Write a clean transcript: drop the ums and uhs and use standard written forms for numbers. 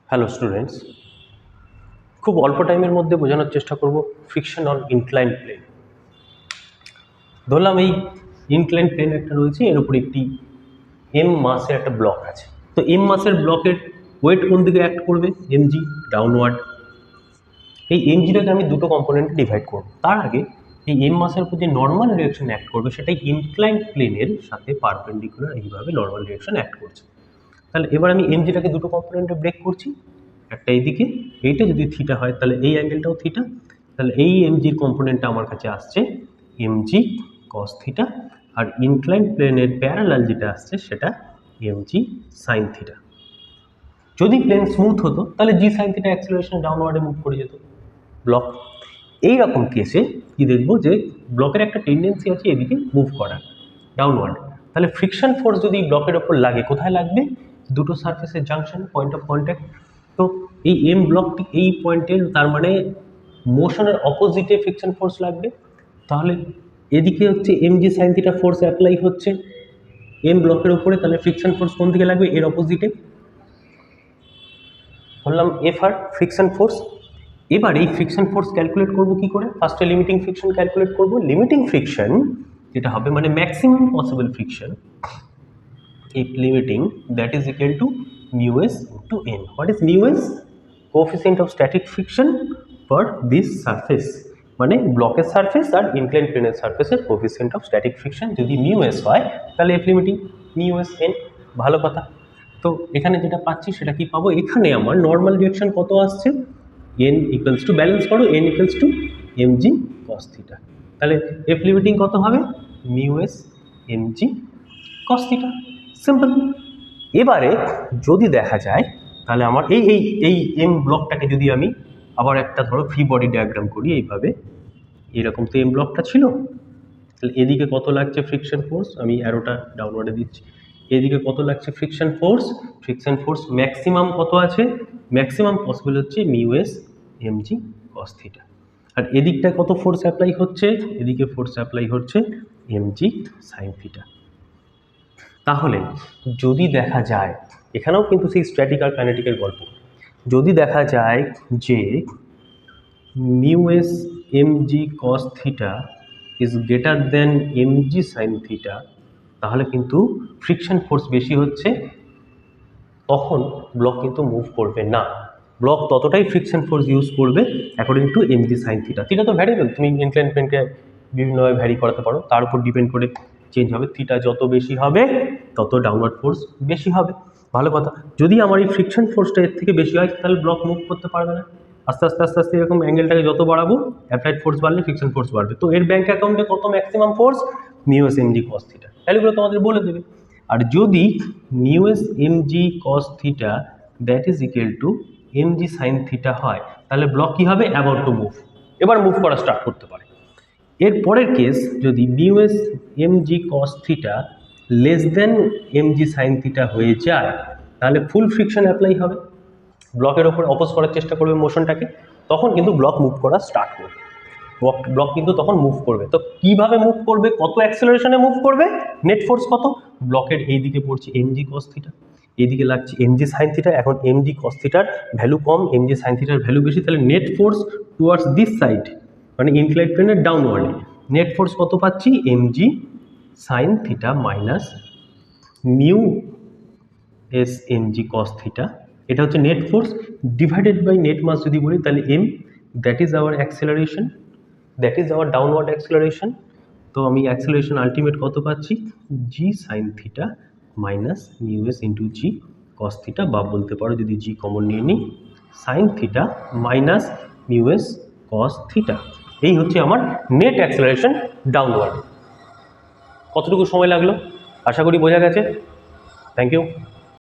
Hello students, খুব অল্প টাইমের মধ্যে বোঝানোর চেষ্টা করব ফ্রিকশন অন ইনক্লাইন্ড প্লেন। ধরলাম এই ইনক্লাইন্ড প্লেন একটা রয়েছে, এর উপর একটি এম মাসের একটা ব্লক আছে। তো এম মাসের ব্লকের ওয়েট কোন দিকে অ্যাক্ট করবে? MG, downward. এই এমজিটাকে আমি দুটো কম্পোনেন্টে ডিভাইড করব। তার আগে এই এম মাসের উপর যে নর্মাল ডিরেকশন অ্যাক্ট করবে সেটাই ইনক্লাইন্ড প্লেনের সাথে পারপেন্ডিকুলার এইভাবে নর্মাল ডিরেকশন অ্যাক্ট করছে। তাহলে এবার আমি এমজিটাকে দুটো কম্পোনেন্টে ব্রেক করছি। একটা এইদিকে, এইটা যদি থিটা হয় তাহলে এই অ্যাঙ্গেলটাও থিটা। তাহলে এই এমজির কম্পোনেন্টটা আমার কাছে আসছে এমজি কস থিটা, আর ইনক্লাইন্ড প্লেনের প্যারালাল যেটা আসছে সেটা এমজি সাইন থিটা। যদি প্লেন স্মুথ হতো তাহলে জি সাইন থিটা অ্যাক্সেলারেশন ডাউনওয়ার্ডে মুভ করে যেত ব্লক। এইরকম কেসে কি দেখবো যে ব্লকের একটা টেন্ডেন্সি আছে এদিকে মুভ করার, ডাউনওয়ার্ড। তাহলে ফ্রিকশন ফোর্স যদি ব্লকের ওপর লাগে, কোথায় লাগবে? দুটো সারফেসের জাংশন, পয়েন্ট অফ কন্ট্যাক্ট। তো এই এম ব্লকটি এই পয়েন্টের, তার মানে মোশনের অপোজিটে ফ্রিকশন ফোর্স লাগবে। তাহলে এদিকে হচ্ছে MG sine theta force apply হচ্ছে এম ব্লকের উপরে, তাহলে ফ্রিকশন ফোর্স কোন দিকে লাগবে? এর অপোজিটে। বললাম এফ আর ফ্রিকশন ফোর্স। এবার এই ফ্রিকশন ফোর্স ক্যালকুলেট করব কি করে? ফার্স্টে লিমিটিং ফ্রিকশন ক্যালকুলেট করব। লিমিটিং ফ্রিকশন যেটা হবে মানে maximum possible friction, if limiting, that is equal to mu s into n. What is mu s? Coefficient of static friction for this surface, মানে ব্লকের সারফেস আর ইনক্লাইন্ড প্লেনের সারফেসের coefficient of static friction যদি mu S হয় তাহলে F limiting mu S N. ভালো কথা। তো এখানে যেটা পাচ্ছি সেটা কি পাবো? এখানে আমার নর্মাল ডিরেকশন কত আসছে? এন ইকুয়ালস টু, ব্যালেন্স করো, N equals to MG cos theta. তাহলে এফ লিমিটিং কত হবে? Mu S MG cos theta. Simple. এবারে যদি দেখা যায় তাহলে আমার এই এই এই এম ব্লকটাকে যদি আমি আবার একটা ধরো ফ্রি বডি ডায়াগ্রাম করি এইভাবে, এরকম তো এম ব্লকটা ছিল। তাহলে এদিকে কত লাগছে ফ্রিকশন ফোর্স? আমি অ্যারোটা ডাউনওয়ার্ডে দিচ্ছি। এদিকে কত লাগছে friction force? Friction force maximum কত আছে? ম্যাক্সিমাম পসিবল হচ্ছে mu S MG cos theta. আর এদিকটা কত ফোর্স অ্যাপ্লাই হচ্ছে? এদিকে ফোর্স অ্যাপ্লাই হচ্ছে এমজি সাইন থিটা। তাহলে যদি দেখা যায়, এখানেও কিন্তু সেই স্ট্যাটিক আর কাইনেটিকের গল্প, যদি দেখা যায় যে mu S MG cos theta is greater than M G sine theta, তাহলে কিন্তু ফ্রিকশন ফোর্স বেশি হচ্ছে, তখন ব্লক কিন্তু মুভ করবে না। ব্লক ততটাই ফ্রিকশন ফোর্স ইউজ করবে according to M G sine theta. Theta তো ভ্যারিয়েবল, তুমি ইনক্লাইন্ড প্লেনকে বিভিন্নভাবে ভ্যারি করাতে পারো, তার উপর ডিপেন্ড করে চেঞ্জ হবে। থিটা যত বেশি হবে তত ডাউনওয়ার্ড ফোর্স বেশি হবে। ভালো কথা। যদি আমার এই ফ্রিকশন ফোর্সটা এর থেকে বেশি হয় তাহলে ব্লক মুভ করতে পারবে না। আস্তে আস্তে আস্তে আস্তে এরকম অ্যাঙ্গেলটাকে যত বাড়াবো, অ্যাপ্লাইড ফোর্স বাড়লে ফ্রিকশন ফোর্স বাড়বে। তো এর ব্যাংক অ্যাকাউন্টে কত maximum force? Mu S MG cos theta. ভ্যালুগুলো তোমাদের বলে দেবে। আর যদি mu S MG cos theta that is equal to M G sine theta হয়, তাহলে ব্লক কি হবে? About to move. এবার মুভ করা স্টার্ট করতে পারে। এর পরের কেস, যদি mu S MG cos theta less than M G sine theta হয়ে যায়, তাহলে ফুল ফ্রিকশন অ্যাপ্লাই হবে, ব্লকের ওপর অপোজ করার চেষ্টা করবে মোশনটাকে, তখন কিন্তু ব্লক মুভ করা স্টার্ট করবে। ব্লক কিন্তু তখন মুভ করবে। তো কিভাবে মুভ করবে? কত অ্যাক্সেলারেশনে মুভ করবে? নেট ফোর্স কত? ব্লকের এই দিকে পড়ছে এমজি কস থিটা, এইদিকে লাগছে এমজি সাইন থিটা। এখন এমজি কস থিটার ভ্যালু কম, এমজি সাইন থিটার ভ্যালু বেশি, তাহলে net force towards this side, মানে ইনক্লাইন্ড প্লেনের ডাউনওয়ার্ডে নেট ফোর্স কত পাচ্ছি? MG sine theta minus mu S MG cos theta. এটা হচ্ছে net force divided by net mass যদি বলি, তাহলে m, that is our acceleration, that is our downward acceleration. তো আমি অ্যাক্সেলারেশন আলটিমেট কত পাচ্ছি? G sine theta minus mu s into g cos theta, বা বলতে পারো যদি জি কমন নিয়ে নিই, sine theta minus mu s cos theta. এই হচ্ছে আমার নেট অ্যাক্সেলারেশন ডাউনওয়ার্ড। কতটুকু সময় লাগলো? আশা করি বোঝা গেছে। Thank you.